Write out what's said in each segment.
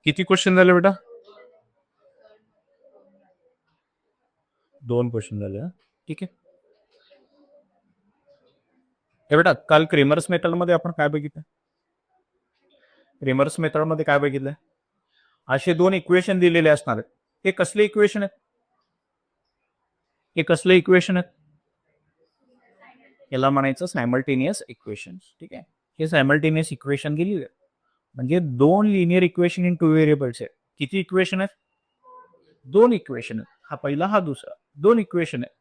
किती क्वेश्चन झाले बेटा? 2 क्वेश्चन झाले. ठीक आहे. हे बेटा काल क्रेमर्स मेथड मध्ये आपण काय बघितलं? क्रेमर्स मेथड मध्ये काय बघितलं? असे 2 इक्वेशन दिलेले असणार आहेत. हे कसले इक्वेशन आहेत? हे कसले इक्वेशन आहेत? याला म्हणायचं सायमल्टेनियस इक्वेशन. ठीक आहे. हे सायमल्टेनियस इक्वेशन दिलेले आहेत. म्हणजे 2 लिनियर इक्वेशन इन 2 व्हेरिएबल्स आहेत. किती इक्वेशन आहेत? 2 इक्वेशन आहेत. हा पहिला, हा दुसरा. 2 इक्वेशन आहेत.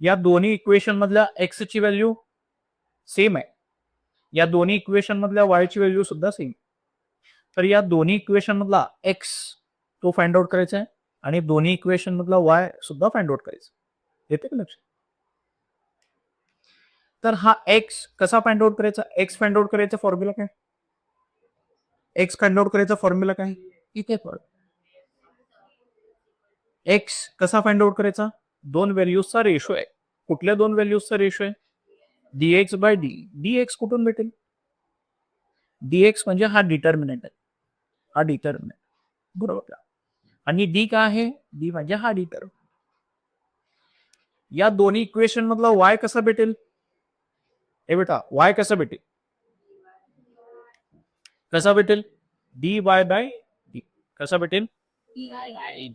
या दोन्ही इक्वेशन मधल्या x ची व्हॅल्यू सेम आहे. या दोन्ही इक्वेशन मधल्या y ची व्हॅल्यू सुद्धा सेम. तर या दोन्ही इक्वेशन मधला x तो फाइंड आउट करायचा आहे आणि दोन्ही इक्वेशन मधला y सुद्धा फाइंड आउट करायचा. येते का लक्षात? तर हा x कसा फाइंड आउट करायचा? x फाइंड आउट करायचा फॉर्म्युला काय? x फाइंड आउट करायचा फॉर्म्युला काय? इथे पड. x कसा फाइंड आउट करायचा? 2 व्हॅल्यूजचा रेशो आहे. कुठल्या 2 व्हॅल्यूजचा रेशो आहे? dx by d. dx कुठून भेटेल? dx म्हणजे हा डिटर्मिनंट आहे. हा डिटर्मिनंट. बरोबर का? आणि d काय आहे? d म्हणजे हा डिटर्मिनंट. या दोन्ही इक्वेशन मधला y कसा भेटेल? हे बेटा y कसा भेटेल? कसा भेटेल? dy by d. कसा भेटेल?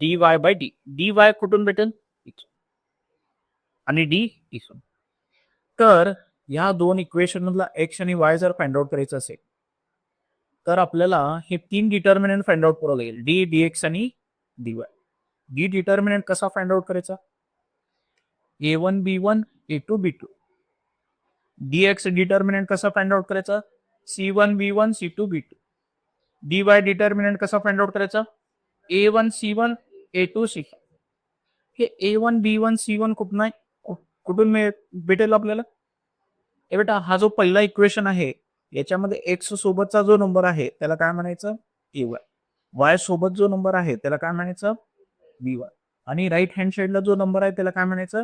dy by d. dy कुठून भेटेल? आणि d इथून. तर या 2 इक्वेशन मधला x आणि y जर फाइंड आउट करायचं असेल तर आपल्याला हे 3 डिटर्मिनंट फाइंड आउट करावं लागेल. d, dx आणि dy. d डिटर्मिनंट कसा फाइंड आउट करायचा? a1 b1 a2 b2. dx determinant कसा फाइंड आउट करायचा? c1 b1 c2 b2. dy determinant कसा फाइंड आउट करायचा? a1 c1 a2 c. हे a1 b1 c1 कुठून भेटेल आपल्याला? हे बेटा हा जो पहिला इक्वेशन आहे याच्यामध्ये x सोबतचा जो नंबर आहे त्याला काय म्हणायचं? a1. y सोबत जो नंबर आहे त्याला काय म्हणायचं? b1. आणि राईट हँड साइडला जो नंबर आहे त्याला काय म्हणायचं?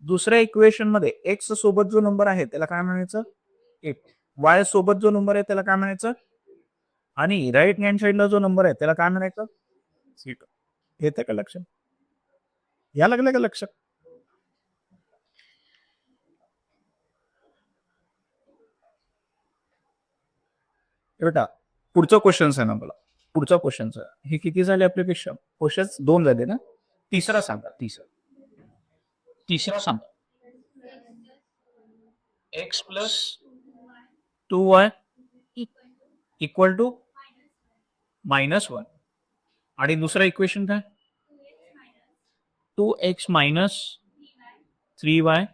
दुसऱ्या इक्वेशन मध्ये x सोबत जो नंबर आहे त्याला काय म्हणायचं? y सोबत जो नंबर आहे त्याला काय म्हणायचं? आणि राईट हँड साइडला जो नंबर आहे त्याला काय म्हणायचं? c2. येते का लक्षात? या लागलं का लक्षात? बेटा पुढचा क्वेश्चन आहे ना मला. पुढचा क्वेश्चन हे किती झाले आपले पेक्षा? क्वेश्चन 2 झाले ना? तिसरा सांगा. तिसरा सांगा. x plus 2y equal to -1. आणि दुसरा इक्वेशन काय? 2x minus 3y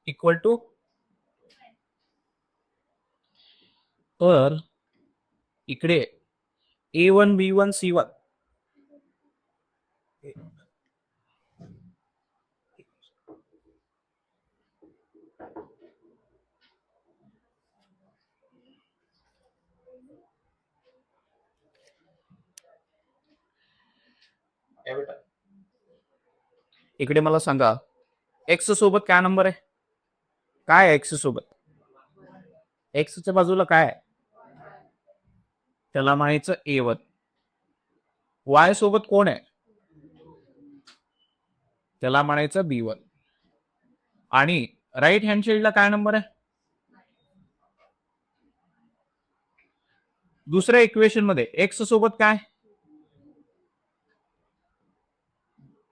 equal to. तर इकडे a1 b1 c1 इकडे मला सांगा x सोबत काय नंबर आहे? काय x सोबत? x च्या बाजूला काय आहे? त्याला म्हणायचं a1. y सोबत कोण आहे? त्याला म्हणायचं b1. आणि राईट हँड साइडला काय नंबर आहे? दुसऱ्या इक्वेशन मध्ये x सोबत काय?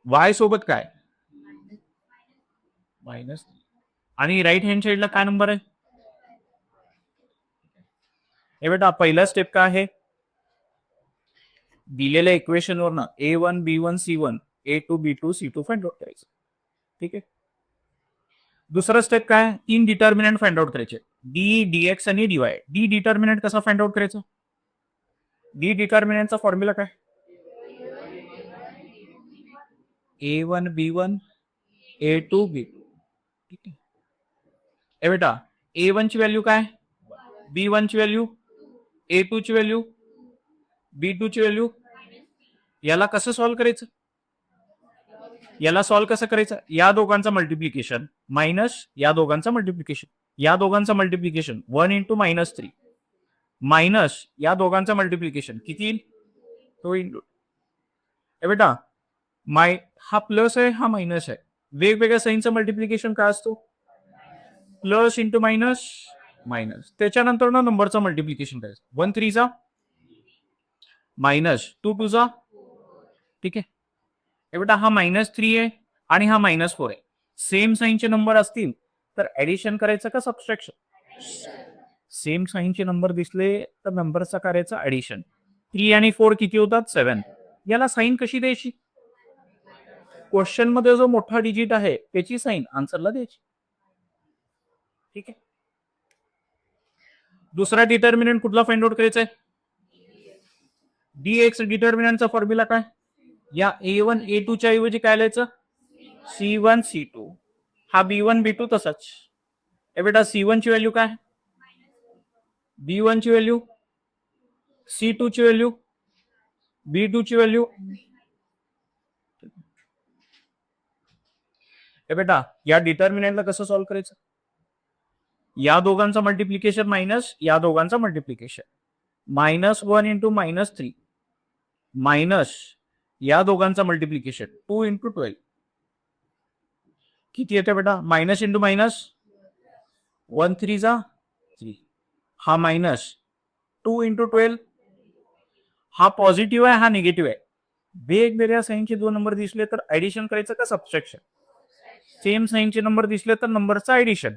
y सोबत काय? मायनस. आणि राईट हँड साइडला काय नंबर आहे? हे बेटा पहिला स्टेप काय आहे? दिलेल्या इक्वेशन वरनं a1 b1 c1 a2 b2 c2 find out करायचं. ठीक आहे. दुसरा स्टेप काय? 3 डिटर्मिनंट फाइंड आउट करायचे. d dx आणि dy. d डिटर्मिनंट कसा फाइंड आउट करायचा? d डिटर्मिनंटचा फॉर्म्युला काय? a1 b1 a2 b2. ठीक आहे. हे बेटा a1 ची व्हॅल्यू काय? b1 ची व्हॅल्यू, a2 ची व्हॅल्यू, b2 ची व्हॅल्यू. याला कसं सॉल्व्ह करायचं? याला सॉल्व्ह कसं करायचं? या दोघांचा मल्टिप्लिकेशन मायनस या दोघांचा मल्टिप्लिकेशन. या दोघांचा मल्टिप्लिकेशन 1 × -3 मायनस या दोघांचं मल्टिप्लिकेशन किती येईल? तो इंटू बेटा हा प्लस आहे, हा मायनस आहे. वेगवेगळ्या साईनचं मल्टिप्लिकेशन काय असतो? Plus into minus minus. त्याच्यानंतर ना नंबरचं मल्टिप्लिकेशन करायचं. 1 3 चा मायनस 2 2 चा. ठीक आहे. हे बेटा हा -3 आहे आणि हा -4 आहे. सेम साईनचे नंबर असतील तर ऍडिशन करायचं का सबस्ट्रॅक्शन? सेम साईनचे नंबर दिसले तर नंबरचा करायचं ऍडिशन. 3 आणि 4 किती होतात? 7. याला साईन कशी द्यायची? क्वेश्चन मध्ये जो मोठा डिजिट आहे त्याची साईन आन्सरला द्यायची. ठीक आहे. दुसरा डिटर्मिनंट कुठला फाइंड आउट करायचा आहे? dx डिटर्मिनंटचा फॉर्म्युला काय? या a1 a2 च्या ऐवजी काय लिहायचं? c1 c2. हा b1 b2 तसाच. ए बेटा c1 ची व्हॅल्यू काय? b1 ची व्हॅल्यू, c2 ची व्हॅल्यू, b2 ची व्हॅल्यू. ए बेटा या डिटर्मिनंटला कसं सॉल्व्ह करायचं? या दोघांचं मल्टिप्लिकेशन मायनस या दोघांचं मल्टिप्लिकेशन. -1 इंटू -3 मायनस या दोघांचं मल्टिप्लिकेशन 2 इंटू 12 किती येते बेटा? मायनस इंटू मायनस 1 3 चा 3. हा मायनस 2 इंटू 12. हा पॉझिटिव्ह आहे, हा निगेटिव्ह आहे. वेगवेगळ्या साईनचे दोन नंबर दिसले तर ऍडिशन करायचं का सबस्ट्रॅक्शन? सेम साईनचे नंबर दिसले तर नंबरचा ऍडिशन.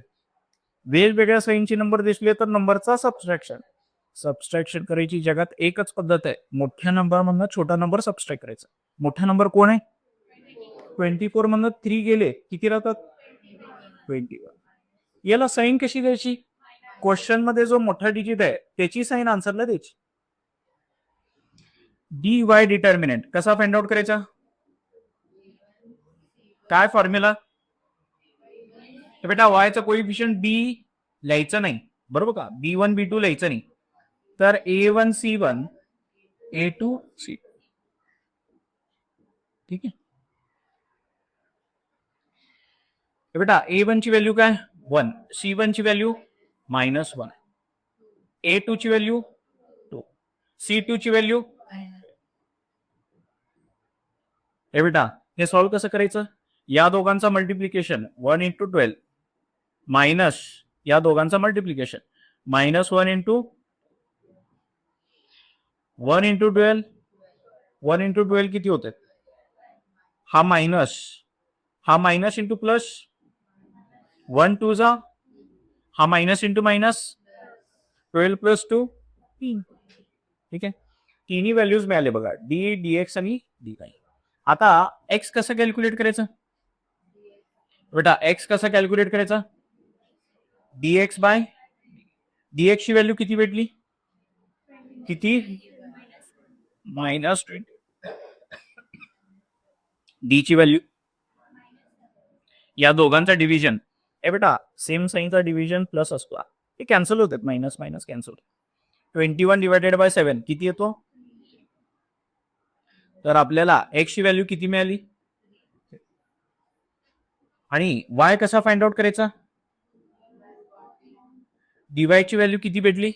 वेगवेगळ्या साईनचे नंबर दिसले तर नंबरचा सबस्ट्रॅक्शन. सबस्ट्रॅक्शन करायची जगात एकच पद्धत आहे. मोठ्या नंबर मधनं छोटा नंबर सबस्ट्रॅक्ट करायचा. मोठा नंबर कोण आहे? 24 मधनं 3 गेले किती राहतात? 21. याला साईन कशी द्यायची? क्वेश्चन मध्ये जो मोठा डिजिट आहे त्याची साईन आन्सरला द्यायची. dy डिटर्मिनंट कसा फाइंड आउट करायचा? काय फॉर्म्युला? बेटा वायचं कोइफिशियंट b लिहायचं नाही, बरोबर का? b1 b2 लिहायचं नाही. तर a1 c1 a2 c. ठीक आहे. बेटा a1 ची व्हॅल्यू काय? 1. c1 ची व्हॅल्यू -1. a2 ची व्हॅल्यू 2. c2 ची व्हॅल्यू. हे बेटा हे सॉल्व्ह कसं करायचं? या दोघांचा मल्टिप्लिकेशन 1 इंटू 12 मायनस या दोघांचा मल्टिप्लिकेशन -1 इंटू 1 इंटू 12. 1 इंटू 12 किती होते? हा मायनस इंटू प्लस 1 2 चा. हा मायनस इंटू मायनस 12 प्लस 2 3. ठीक आहे. तिन्ही व्हॅल्यूज मिळाले बघा, डी dx आणि dy. आता x कसं कॅल्क्युलेट करायचं? बेटा x कसं कॅल्क्युलेट करायचा? dx बाय dx ची व्हॅल्यू किती भेटली? किती? -20. डी ची व्हॅल्यू या दोघांचा डिव्हिजन. ए बेटा सेम साईनचा डिव्हिजन प्लस असतो, हे कॅन्सल होतात, मायनस मायनस कॅन्सल होते. 21 डिवायडेड बाय 7 किती येतो? तर आपल्याला x ची व्हॅल्यू किती मिळाली? आणि y कसा फाइंड आउट करायचा? dy ची व्हॅल्यू किती भेटली?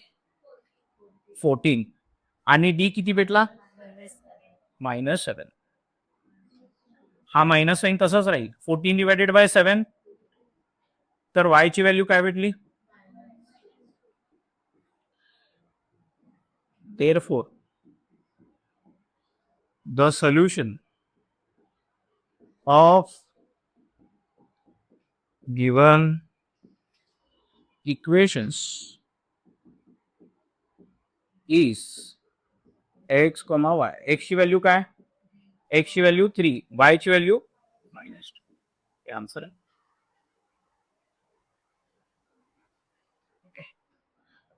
14. आणि d किती भेटला? -7. हा मायनस साईन तसाच राहील. 14 डिवायडेड बाय 7. तर y ची व्हॅल्यू काय भेटली? Therefore, the solution of given equations is x, y. x ची व्हॅल्यू काय? x ची व्हॅल्यू 3, y ची व्हॅल्यू -2. हे आन्सर आहे.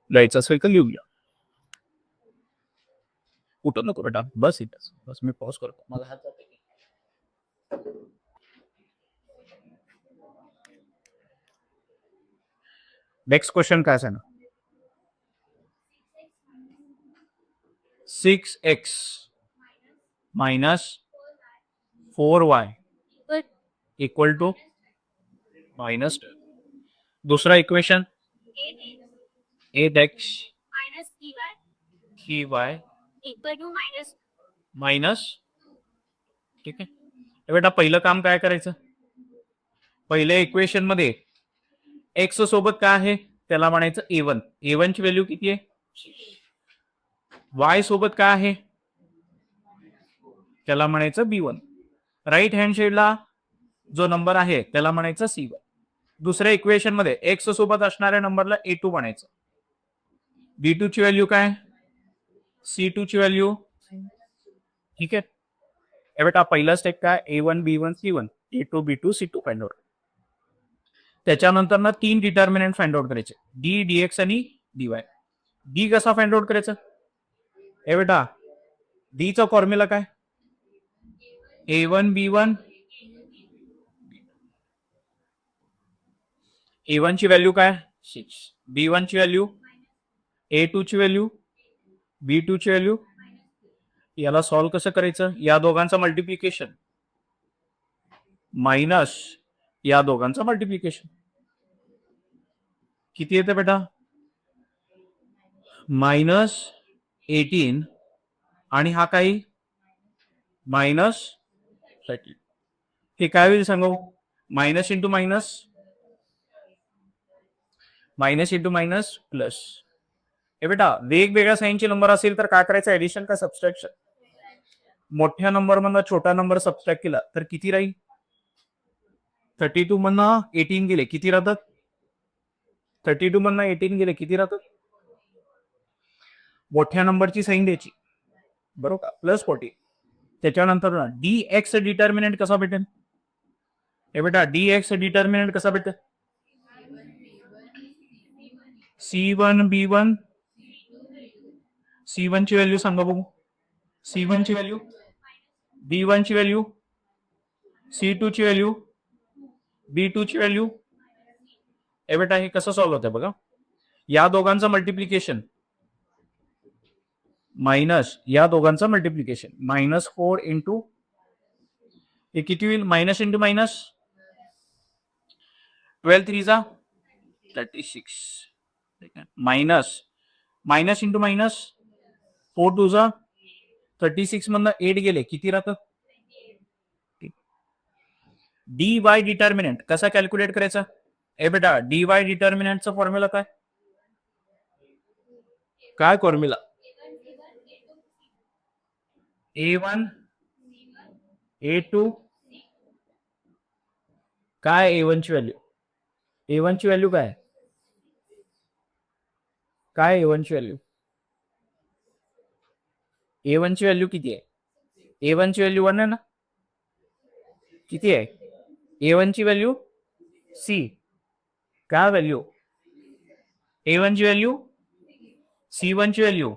लिहायचं असेल तर लिहूया. कुठं नको बेटा, बस इथंच बस. मी पॉज करतो, मला हात जाते. नेक्स्ट क्वेश्चन काय सांगा? 6x minus 4y equal to -10. दुसरा इक्वेशन 8x ही वाय मायनस. ठीक आहे. हे बेटा पहिलं काम काय करायचं, पहिल्या इक्वेशन मध्ये एक्स सोबत काय आहे त्याला म्हणायचं A1. A1 ची व्हॅल्यू किती आहे, वाय सोबत काय आहे त्याला म्हणायचं B1. राईट हँड साइडला जो नंबर आहे त्याला म्हणायचं C1. दुसऱ्या इक्वेशन मध्ये एक्स सोबत असणाऱ्या नंबरला A2 म्हणायचं. B2 ची व्हॅल्यू काय, C2 ची व्हॅल्यू. ठीक आहे. हे बेटा पहिला स्टेप काय, A1 B1 C1, A2 B2 C2 find out. त्याच्यानंतर ना 3 डिटर्मिनंट फाइंड आउट करायचे, डी डीएक्स आणि डीवाय. डी कसा फाइंड आउट करायचा, हे बेटा डी चा फॉर्म्युला काय, A1 B1. A1 ची व्हॅल्यू काय 6, B1 ची व्हॅल्यू, A2 ची व्हॅल्यू, B2 ची व्हॅल्यू. याला सॉल्व्ह कसं करायचं, या दोघांचं मल्टिप्लिकेशन मायनस या दोघांचं मल्टिप्लिकेशन. किती येते बेटा, -18 आणि हा काही -30. हे काय होईल सांगू, minus into minus, minus into minus plus. हे बेटा वेगवेगळ्या साईनचे नंबर असेल तर काय करायचं, ऍडिशन का सबस्ट्रॅक्शन. मोठ्या नंबर मधनं छोटा नंबर सबस्ट्रॅक्ट केला तर किती राहील, 32 मधनं 18 गेले किती राहतात, 32 मधनं 18 गेले किती राहतात. मोठ्या नंबरची साईन द्यायची बरोबर, +40. त्याच्यानंतर डी एक्स डिटर्मिनंट कसा भेटेल, हे बेटा डी एक्स डिटर्मिनंट कसा भेटेल, C1 B1. C1 ची व्हॅल्यू सांगा बघू, C1 ची व्हॅल्यू, B1 ची व्हॅल्यू, C2 ची व्हॅल्यू, B2 ची व्हॅल्यू. हे बेटा हे कसं सॉल्व्ह होतं बघा, या दोघांचं मल्टिप्लिकेशन मायनस या दोघांचं मल्टिप्लिकेशन, -4 इंटू हे किती होईल, minus into minus, 12 3 36, minus minus into minus, 4 2 36 मधनं 8 गेले किती राहतात. डी वाय डिटर्मिनंट कसा कॅल्क्युलेट करायचा, ए बेटा डी वाय डिटर्मिनंटचा फॉर्म्युला काय, काय फॉर्म्युला, A1 A2 काय, A1 ची व्हॅल्यू, A1 ची व्हॅल्यू काय, काय A1 ची व्हॅल्यू, A1 ची व्हॅल्यू किती आहे, A1 ची व्हॅल्यू 1 आहे ना, किती आहे A1 ची व्हॅल्यू, C काय व्हॅल्यू, A1 ची व्हॅल्यू, C1 ची व्हॅल्यू,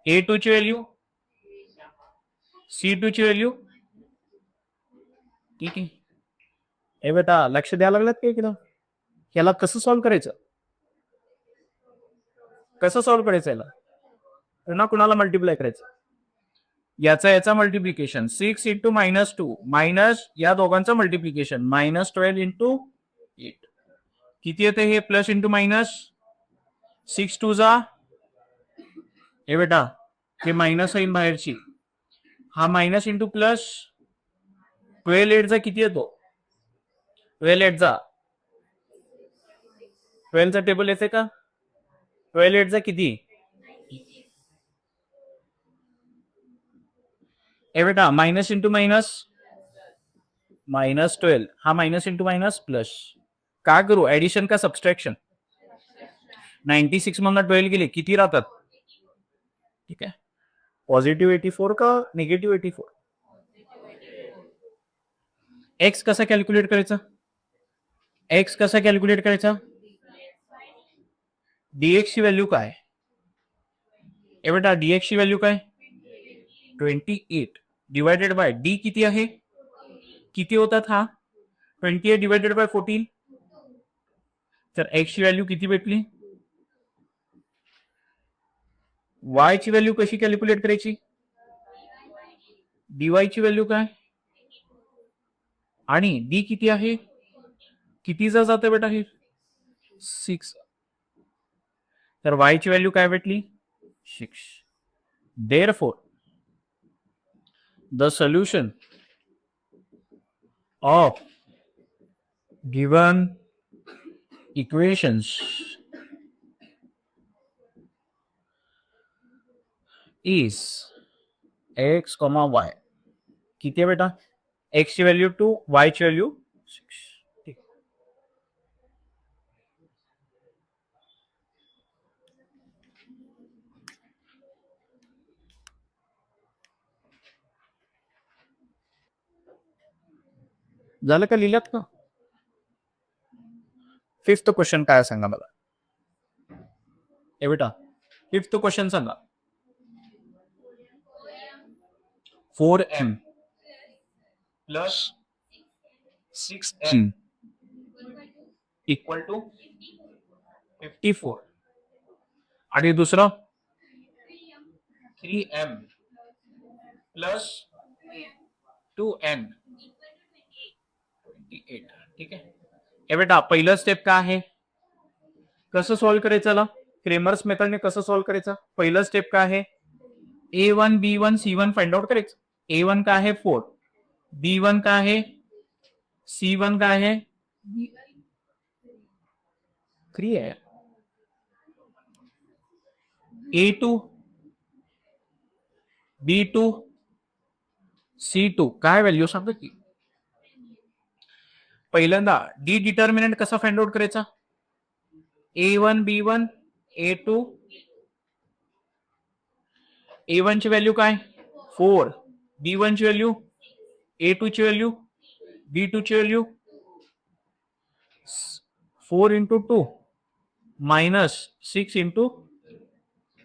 A2 ची व्हॅल्यू, C2 ची व्हॅल्यू. ठीक आहे. हे बेटा लक्ष द्यायला लागलात का एकदम, याला कसं सॉल्व्ह करायचं, कसं सॉल्व्ह करायचं, याला ना कुणाला मल्टिप्लाय करायचं, याचा मल्टिप्लिकेशन 6 इंटू -2 मायनस या दोघांचं मल्टिप्लिकेशन -12 इंटू 8 किती येते, हे प्लस इंटू मायनस, 6 2 हे बेटा हे मायनस येईल बाहेरची, हा मायनस इंटू प्लस, 12 8 किती येतो, 12 8 12 चा टेबल येते का, 12 8 किती, हे बेटा मायनस इंटू मायनस, -12, हा मायनस इंटू मायनस प्लस. काय करू, ऍडिशन का सबस्ट्रॅक्शन, 96 मधनं 12 गेले किती राहतात. ठीक आहे, पॉझिटिव्ह 84 का निगेटिव्ह 84. एक्स कसा कॅल्क्युलेट करायचा, एक्स कसा कॅल्क्युलेट करायचा, डीएक्स ची व्हॅल्यू काय, हे बेटा डीएक्स ची व्हॅल्यू काय 28 डिवायडेड बाय डी किती आहे, किती होतात हा 28 डिवायडेड बाय 14. तर एक्स ची व्हॅल्यू किती भेटली, वाय ची व्हॅल्यू कशी कॅल्क्युलेट करायची, डीवाय ची व्हॅल्यू काय, आणि डी किती आहे, कितीचा जातं बेटा हे 6. तर y ची व्हॅल्यू काय भेटली 6. Therefore the solution of given equations is x, y. किती आहे बेटा? x ची व्हॅल्यू 2, y ची व्हॅल्यू 6. ठीक. झालं का? लिहिल्यात का? 5th क्वेश्चन काय सांगा मला. बेटा 5th क्वेश्चन सांगा. 4m plus 6n equal to 54 आणि दुसरं 3m प्लस 2n 28. ठीक आहे. हे बेटा पहिलं स्टेप काय आहे? कसं सॉल्व्ह करायचं? क्रेमर्स मेथडने कसं सॉल्व्ह करायचं? पहिलं स्टेप काय आहे? A1 B1 C1 find out करायचं. A1 काय आहे 4, B1 काय आहे, C1 काय आहे 3 आहे. A2 B2 C2 काय व्हॅल्यू सांगा की. पहिल्यांदा डी डिटर्मिनंट कसा फाइंड आउट करायचा? A1 B1 A2 A1 ची व्हॅल्यू काय 4, B1 ची व्हॅल्यू, A2 ची व्हॅल्यू, B2 ची व्हॅल्यू 4 into 2 minus 6 into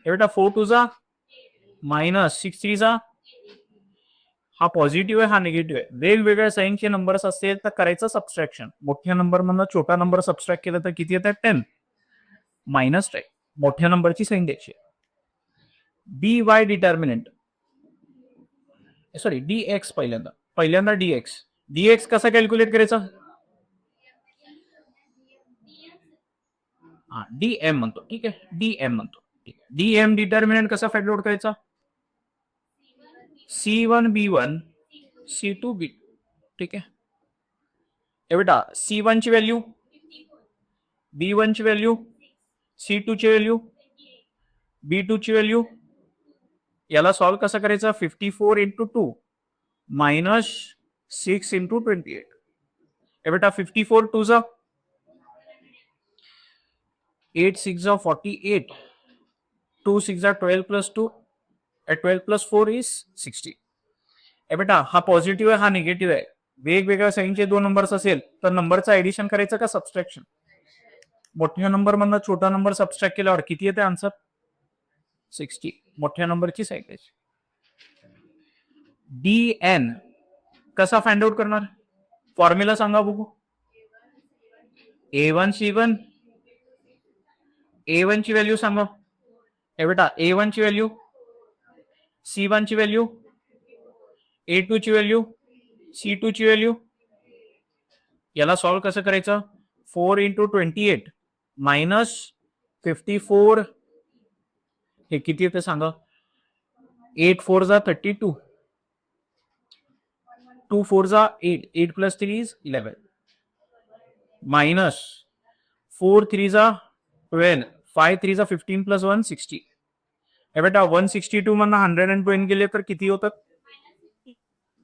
बेटा 4 2 जा मायनस 6 3 जा. हा पॉझिटिव्ह आहे, हा निगेटिव्ह आहे. वेगवेगळ्या साईनचे नंबर्स असतील तर करायचं सबस्ट्रॅक्शन. मोठ्या नंबर मधून छोटा नंबर सबस्ट्रॅक्ट केला तर किती येतात 10 मायनस 10. मोठ्या नंबरची साईन द्यायची. D Y determinant sorry D x पहिल्यांदा डी एक्स कसा कॅल्क्युलेट करायचा? हा डी एम म्हणतो. ठीक आहे, डी एम म्हणतो. डी एम डिटर्मिनंट कसा फाइंड आउट करायचा? C1 B1 C2 B2. ठीक आहे. हे बेटा C1 ची व्हॅल्यू, B1 ची व्हॅल्यू, C2 ची व्हॅल्यू, B2 ची व्हॅल्यू. याला सॉल्व्ह कसं करायचं? 54 into 2 मायनस 6 into 28. हे बेटा 54 2 जा 8 6 जा 48, 2 6 जा 12 plus 2 12 plus 4 is 60. हे बेटा हा पॉझिटिव्ह आहे, हा निगेटिव्ह आहे. वेगवेगळ्या साईनचे दोन नंबर्स असेल तर नंबरचं ऍडिशन करायचं का सबस्ट्रॅक्शन? मोठ्या नंबर मधनं छोटा नंबर सबस्ट्रॅक्ट केल्यावर किती येते आन्सर? 60. मोठ्या नंबरची साईन द्यायची. डी एन कसा फाइंड आउट करणार? फॉर्म्युला सांगा बघू. A1 C1 A1 ची व्हॅल्यू सांगा. हे बेटा A1 ची व्हॅल्यू, C1 ची व्हॅल्यू, A2 ची व्हॅल्यू, C2 ची व्हॅल्यू. याला सॉल्व्ह कसं करायचं? 4 into 28 मायनस 54 हे किती येते सांगा? 8 4 जा 32, 2 4 जा 8, 8 plus 3 is 11 मायनस 4 3 जा 12, 5 3 जा 15 plus 1 60. हे बेटा 162 मधनं 120 गेले तर किती होतात?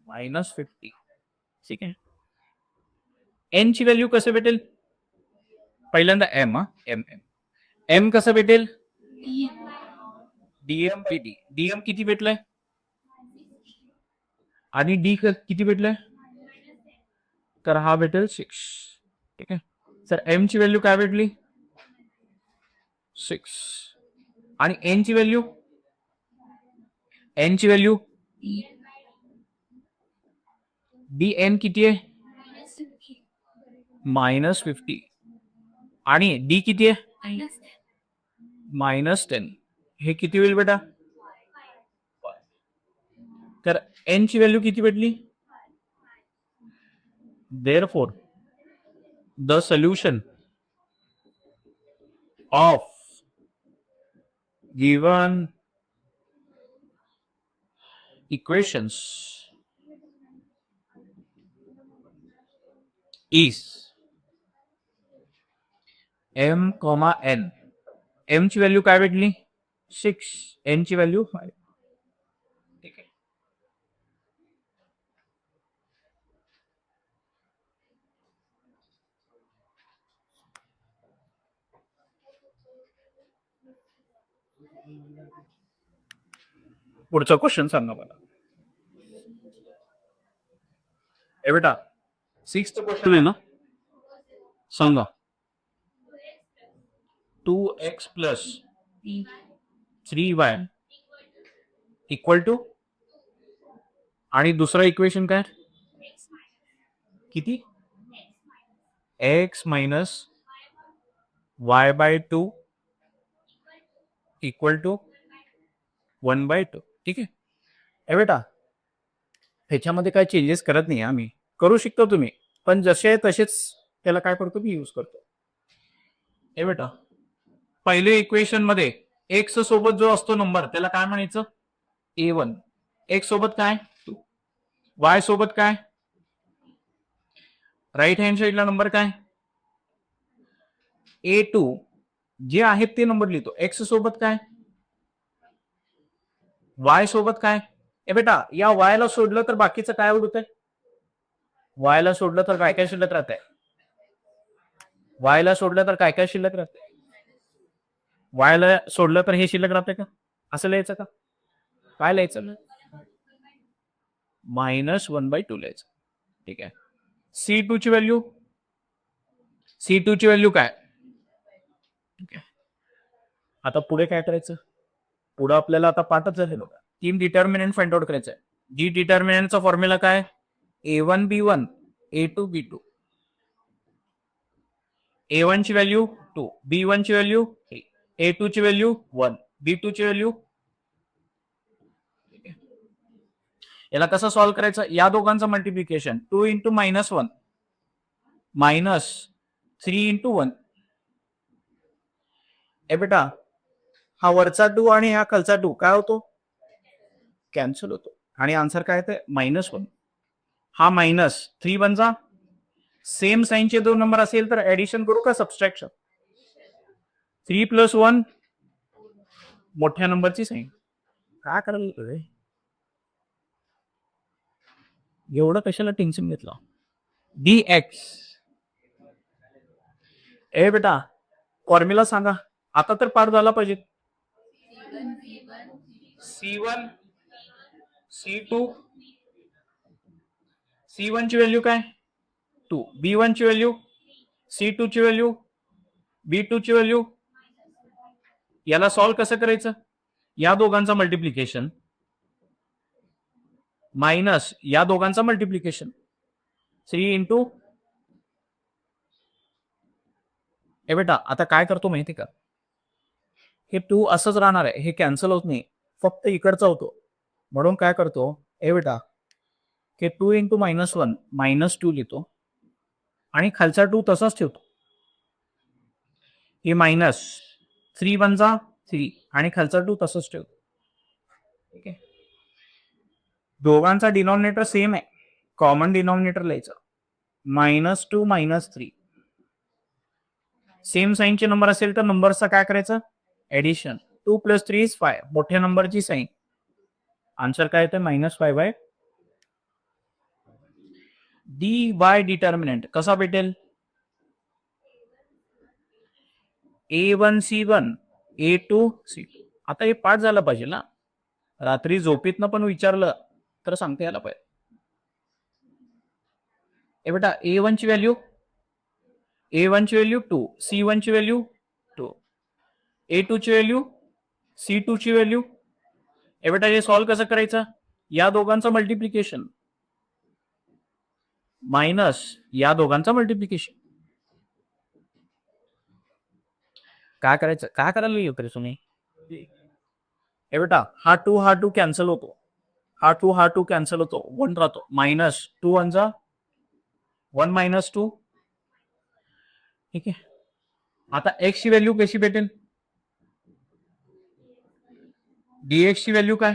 -50. ठीक आहे. एन ची व्हॅल्यू कसं भेटेल? पहिल्यांदा एम एम एम एम कसं भेटेल? DM PD. डीएम किती भेटलाय आणि डी किती भेटलाय? तर हा भेटेल 6. ठीक आहे. सर एम ची व्हॅल्यू काय भेटली? 6. आणि एन ची व्हॅल्यू, एन ची व्हॅल्यू डी एन किती आहे? -50. आणि डी किती आहे? -10. हे किती होईल बेटा? तर एन ची व्हॅल्यू किती भेटली? Therefore the solution of given equations is m, n. m ची व्हॅल्यू काय भेटली 6, n ची व्हॅल्यू 5. ठीक आहे. पुढचा क्वेश्चन सांगा मला. ए बेटा 6th क्वेश्चन आहे ना, सांगा. 2x plus 3y equal to, आणि दुसरा इक्वेशन काय किती, x minus y/2 equal to 1/2. ठीक आहे. ए बेटा ह्याच्यामध्ये काय चेंजेस करत नाही आम्ही, करू शकतो तुम्ही, पण जसे आहे तसेच त्याला काय करतो मी यूज करतो. ए बेटा पहिले इक्वेशन मध्ये एक्स सोबत जो असतो नंबर त्याला काय म्हणायचं a1, एक्स सोबत काय 2, वाय सोबत काय राईट हँड साइडला नंबर काय a2, जे आहेत ते नंबर लिहितो. एक्स सोबत काय वाय सोबत काय. ए बेटा या वाय ला सोडलं तर बाकीचं काय उडत आहे, वाय ला सोडलं तर काय काय शिल्लक राहत आहे, वाय ला सोडलं तर काय काय शिल्लक राहते, वाय ला सोडलं तर हे शिल्लक राहते का, असं लिहायचं का, काय लिहायचं -1/2 लिहायचं. ठीक आहे. C2 ची व्हॅल्यू, C2 ची व्हॅल्यू काय. ठीक आहे. आता पुढे काय करायचं, पुढे आपल्याला आता पाठच झाले बघा, 3 डिटर्मिनंट फाइंड आउट करायचं आहे. जी डिटर्मिनंटचा फॉर्म्युला काय a1 b1 a2 b2. a1 ची व्हॅल्यू 2, b1 ची व्हॅल्यू 3, a2 ची व्हॅल्यू 1, b2 ची व्हॅल्यू. याला कसं सॉल्व्ह करायचं, या दोघांचं मल्टिप्लिकेशन 2 इंटू -1 मायनस 3 इंटू 1. ए बेटा हा वरचा 2 आणि हा खालचा 2 काय होतो, कॅन्सल होतो, आणि आन्सर काय येते -1. हा मायनस 3 बनचा, सेम साइनचे दोन नंबर असेल तर ऍडिशन करू का सबस्ट्रॅक्शन. 3 + 1 मोठ्या नंबरची साइन. काय करायला एवढं कशाला टेन्शन घेतलं. dx. ए बेटा फॉर्म्युला सांगा, आता तर पार झाला पाहिजे. C1 C2, C1 ची व्हॅल्यू काय 2, B1 ची व्हॅल्यू, C2 ची व्हॅल्यू, B2 ची व्हॅल्यू. याला सॉल्व्ह कसं करायचं, या दोघांचा मल्टिप्लिकेशन मायनस या दोघांचा मल्टिप्लिकेशन 3 इंटू. ए बेटा आता काय करतो माहिती का, हे 2 असंच राहणार आहे, हे कॅन्सल होत नाही, फक्त इकडचा होतो, म्हणून काय करतो ए बेटा हे 2 इंटू -1 -2 लिहितो, आणि खालचा 2 तसाच ठेवतो. हे मायनस 3 बनचा 3 आणि खालचा 2 तसंच ठेवतो. ठीक आहे. दोघांचा डिनॉमिनेटर सेम आहे, कॉमन डिनॉमिनेटर लिहायचं -2 -3. सेम साइनचे नंबर असेल तर नंबरचा काय करायचं ऍडिशन. 2 + 3 = 5, मोठ्या नंबरची साइन. आन्सर काय येतं -5/. dy डिटर्मिनंट कसा भेटेल, a1 c1 a2 c2. आता हे पाठ झालं पाहिजे ना, रात्री झोपेतनं पण विचारलं तर सांगता यायला पाहिजे. ए बेटा a1 ची व्हॅल्यू, a1 ची व्हॅल्यू 2, c1 ची व्हॅल्यू 2, a2 ची व्हॅल्यू, c2 ची व्हॅल्यू. ए बेटा हे सॉल्व्ह कसं करायचं, या दोघांचं मल्टिप्लिकेशन मायनस या दोघांचं मल्टिप्लिकेशन. काय करायचं, काय करायला येतो तुम्ही. ए बेटा हा 2 कॅन्सल होतो, हा 2 कॅन्सल होतो, 1 राहतो, -2 1 जा 1 - 2. ठीक आहे. आता x ची व्हॅल्यू कशी भेटेल, dx ची व्हॅल्यू काय?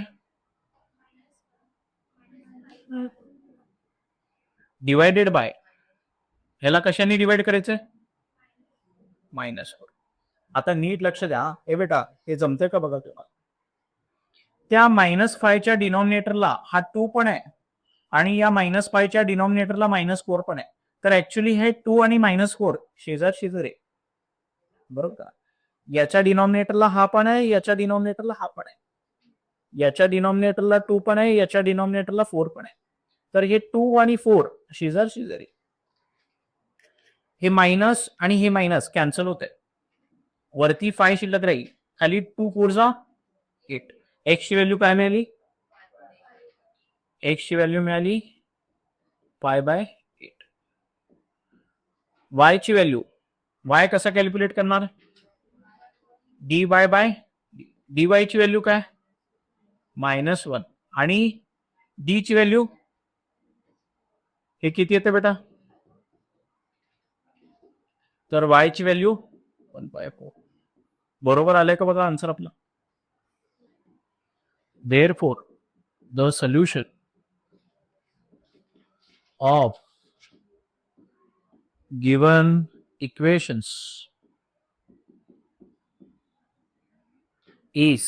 डिवायडेड बाय, ह्याला कशाने डिवाइड करायचंय? -4. आता नीट लक्ष द्या. हे बेटा, हे जमतंय का बघा तुम्हाला. त्या -5च्या डिनॉमिनेटरला हा 2 पण आहे आणि या -5च्या डिनॉमिनेटरला -4 पण आहे. तर ऍक्च्युली हे 2 आणि -4 शेजार शेजारी आहे, बरोबर का? याच्या डिनॉमिनेटरला हा पण आहे, याच्या डिनॉमिनेटरला हा पण आहे, याच्या डिनॉमिनेटरला 2 पण आहे, याच्या डिनॉमिनेटरला 4 पण आहे. तर हे 2 आणि 4 शेजार शेजारी. हे मायनस आणि हे मायनस कॅन्सल होत आहे. वरती 5 शिल्लक राहील, खाली 2 4 जा 8. एक्स ची व्हॅल्यू काय मिळाली? एक्स ची व्हॅल्यू मिळाली π/8. वाय ची व्हॅल्यू, वाय कसा कॅल्क्युलेट करणार? dy बाय dy ची व्हॅल्यू काय? -1. आणि d ची व्हॅल्यू हे किती येते बेटा? तर y ची व्हॅल्यू 1/4. बरोबर आलंय का बघा आन्सर आपला. Therefore, the solution of given equations is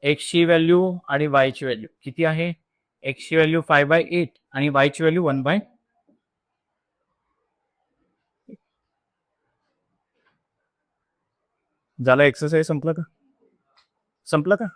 x ची व्हॅल्यू आणि y ची व्हॅल्यू किती आहे? x ची व्हॅल्यू 5/8 आणि y ची व्हॅल्यू 1/. झाला एक्सरसाइज संपलं का? संपलं का?